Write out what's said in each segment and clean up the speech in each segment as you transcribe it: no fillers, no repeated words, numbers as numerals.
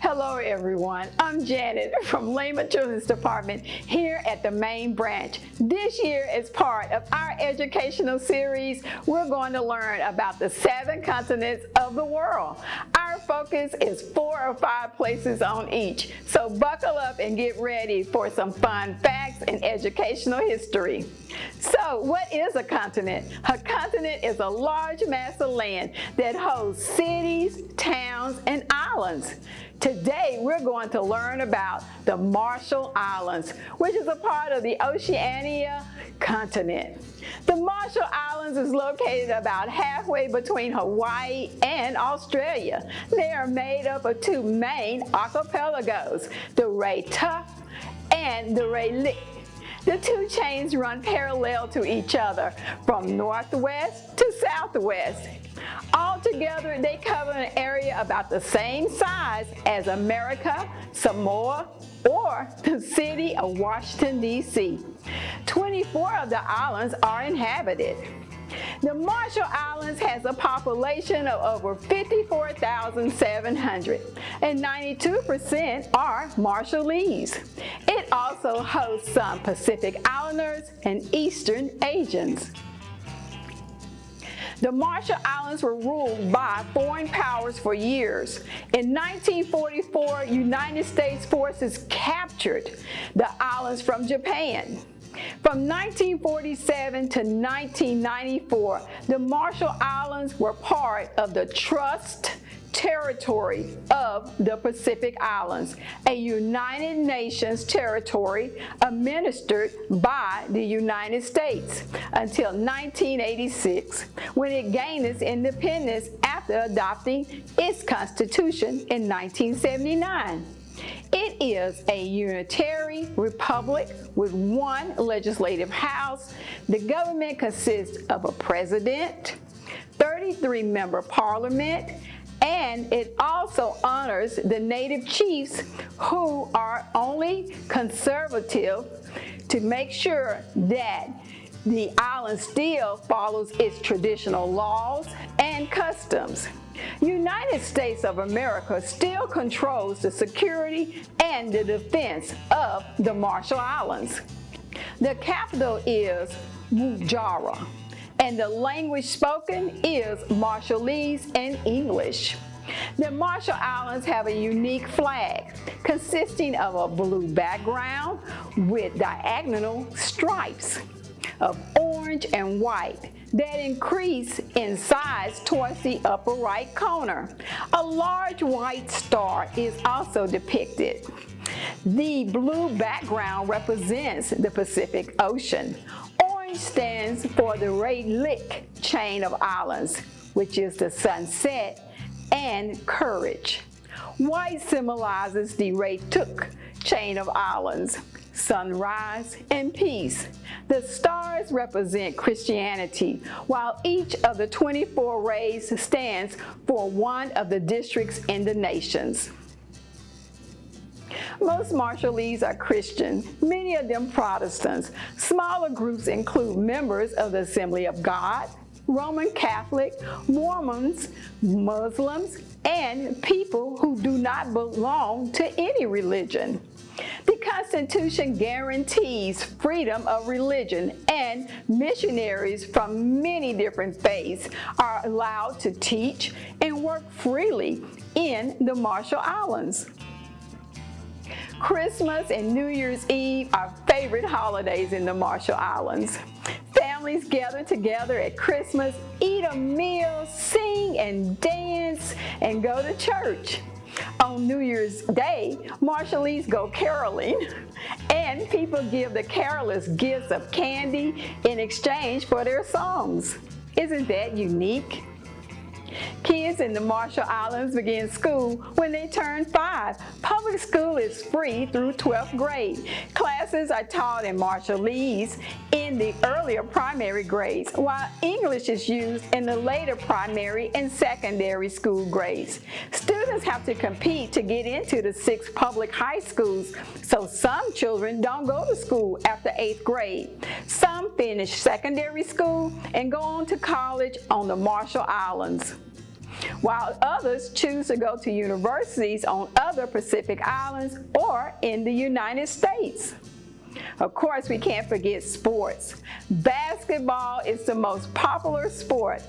Hello everyone, I'm Janet from Laman Children's Department here at the main branch. This year, as part of our educational series, we're going to learn about the 7 continents of the world. Our focus is 4 or 5 places on each, so buckle up and get ready for some fun facts and educational history. So, what is a continent? A continent is a large mass of land that hosts cities, towns, and islands. Today, we're going to learn about the Marshall Islands, which is a part of the Oceania continent. The Marshall Islands is located about halfway between Hawaii and Australia. They are made up of 2 main archipelagos, the Rayta and the Raylik. The 2 chains run parallel to each other from northwest to southwest. Altogether, they cover an area about the same size as America, Samoa, or the city of Washington, D.C. 24 of the islands are inhabited. The Marshall Islands has a population of over 54,700, and 92% are Marshallese. It also hosts some Pacific Islanders and Eastern Asians. The Marshall Islands were ruled by foreign powers for years. In 1944, United States forces captured the islands from Japan. From 1947 to 1994, the Marshall Islands were part of the Trust Territory of the Pacific Islands, a United Nations territory administered by the United States until 1986, when it gained its independence after adopting its constitution in 1979. It is a unitary republic with 1 legislative house. The government consists of a president, 33-member parliament, and it also honors the native chiefs, who are only conservative, to make sure that the island still follows its traditional laws and customs. United States of America still controls the security and the defense of the Marshall Islands. The capital is Mujara, and the language spoken is Marshallese and English. The Marshall Islands have a unique flag consisting of a blue background with diagonal stripes of orange and white that increase in size towards the upper right corner. A large white star is also depicted. The blue background represents the Pacific Ocean. Orange stands for the Raylik chain of islands, which is the sunset and courage. White symbolizes the Raytuk chain of islands, sunrise and peace. The stars represent Christianity, while each of the 24 rays stands for one of the districts in the nations. Most Marshallese are Christian, many of them Protestants. Smaller groups include members of the Assembly of God, Roman Catholic, Mormons, Muslims, and people who do not belong to any religion. The Constitution guarantees freedom of religion, and missionaries from many different faiths are allowed to teach and work freely in the Marshall Islands. Christmas and New Year's Eve are favorite holidays in the Marshall Islands. Families gather together at Christmas, eat a meal, sing and dance, and go to church. On New Year's Day, Marshallese go caroling, and people give the carolers gifts of candy in exchange for their songs. Isn't that unique? Kids in the Marshall Islands begin school when they turn 5. Public school is free through 12th grade. Classes are taught in Marshallese in the earlier primary grades, while English is used in the later primary and secondary school grades. Students have to compete to get into the 6 public high schools, so some children don't go to school after 8th grade. Some finish secondary school and go on to college on the Marshall Islands. while others choose to go to universities on other Pacific Islands or in the United States. Of course, we can't forget sports. Basketball is the most popular sport.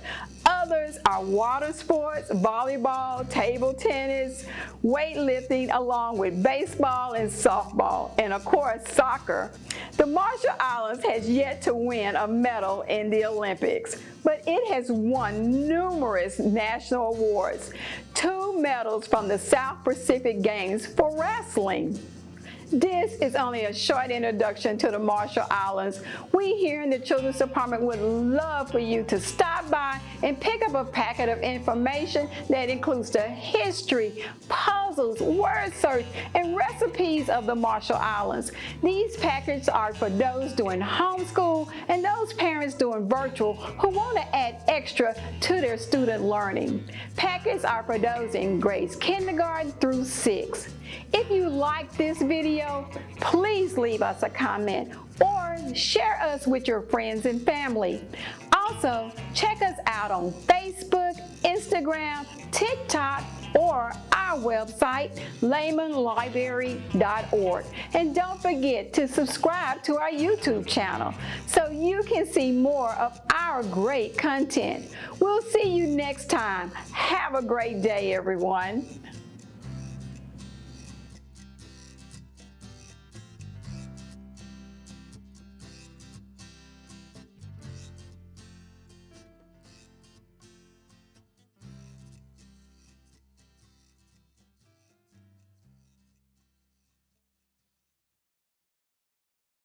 Others are water sports, volleyball, table tennis, weightlifting, along with baseball and softball, and of course, soccer. The Marshall Islands has yet to win a medal in the Olympics, but it has won numerous national awards. 2 medals from the South Pacific Games for wrestling. This is only a short introduction to the Marshall Islands. We here in the Children's Department would love for you to stop by and pick up a packet of information that includes the history, puzzles, word search, and recipes of the Marshall Islands. These packets are for those doing homeschool and those parents doing virtual who want to add extra to their student learning. Packets are for those in grades kindergarten through 6. If you like this video, please leave us a comment or share us with your friends and family. Also, check us out on Facebook, Instagram, TikTok, or our website, lamanlibrary.org. And don't forget to subscribe to our YouTube channel so you can see more of our great content. We'll see you next time. Have a great day, everyone.